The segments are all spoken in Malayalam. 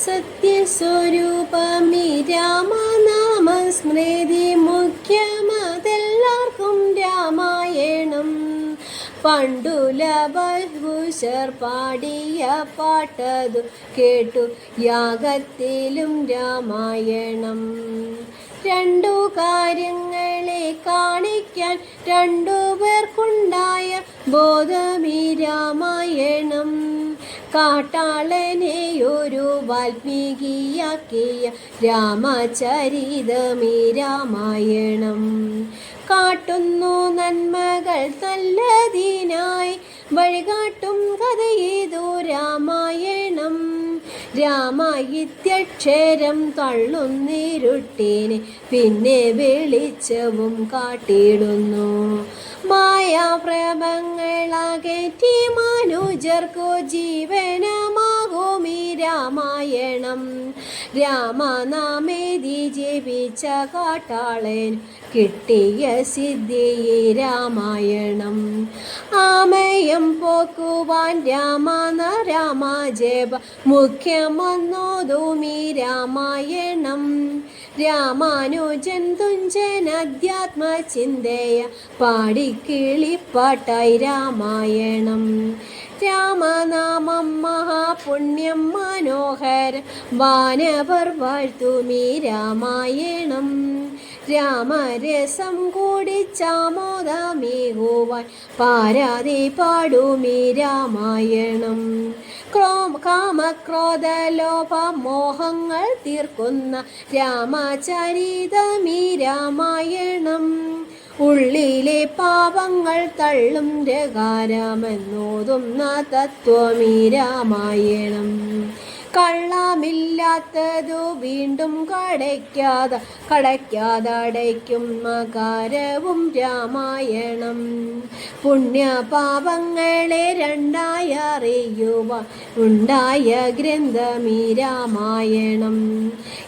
സത്യസ്വരൂപമീ രാമനാമസ്മൃതി മുഖ്യമതെല്ലാവർക്കും രാമായണം. പണ്ടുല ബഹുശർ പാടിയ പാട്ടതു കേട്ടു യാഗത്തിലും രാമായണം. രണ്ടു കാര്യങ്ങളെ കാണിക്കാൻ രണ്ടുപേർക്കുണ്ടായ ബോധമീ രാമായണം. കാട്ടാളനെയൊരു വാൽമീകിയാക്കിയ രാമചരിതമീ രാമായണം. കാട്ടുന്നു നന്മകൾ നല്ലതിനായി വഴികാട്ടും കഥയേതോ രാമായണം. രാമയിത്യക്ഷരം തള്ളുന്നിരുട്ടിനെ പിന്നെ വെളിച്ചവും കാട്ടിടുന്നു. മായാപ്രഭങ്ങളകറ്റി മനുജർക്കു ജീവനമാകുമീ രാമായണം. രാമനാമേതി ജപിച്ച കാട്ടാളൻ കിട്ടിയ സിദ്ധി രാമായണം. ആമയം പോക്കുവാൻ രാമജപ മുഖ്യമെന്നോതുമീ രാമായണം. രാമാനുജൻ തുഞ്ചൻ അധ്യാത്മചിന്തയ പാടിക്കിളിപ്പാട്ടായി രാമായണം. രാമനാമം മഹാപുണ്യം മനോഹരം വാനവർ വാഴ്ത്തുമീ രാമായണം. രാമരസം കൂടിച്ചാമോദമേകുവാൻ പാരാതെ പാടുമീ രാമായണം. കാമക്രോധലോഭ മോഹങ്ങൾ തീർക്കുന്ന രാമചരിതമീ രാമായണം. ഉള്ളിലെ പാപങ്ങൾ തള്ളും രകാരമെന്നോതുന്ന തത്വമീ രാമായണം. കള്ളമില്ലാത്തതു വീണ്ടും കടയ്ക്കാതടയ്ക്കും മകാരവും രാമായണം. പുണ്യപാപങ്ങളെ രണ്ടായി അറിയുവാൻ ഉണ്ടായ ഗ്രന്ഥമീ രാമായണം.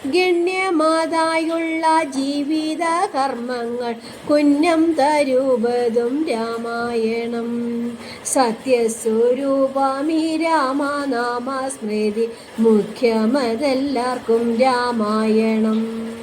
ഗണ്യമാതായുള്ള ജീവിത കർമ്മങ്ങൾ പുണ്യം തരുവതും രാമായണം. സത്യസ്വരൂപമീ രാമനാമസ്മൃതി മുഖ്യമതെല്ലാവർക്കും രാമായണം.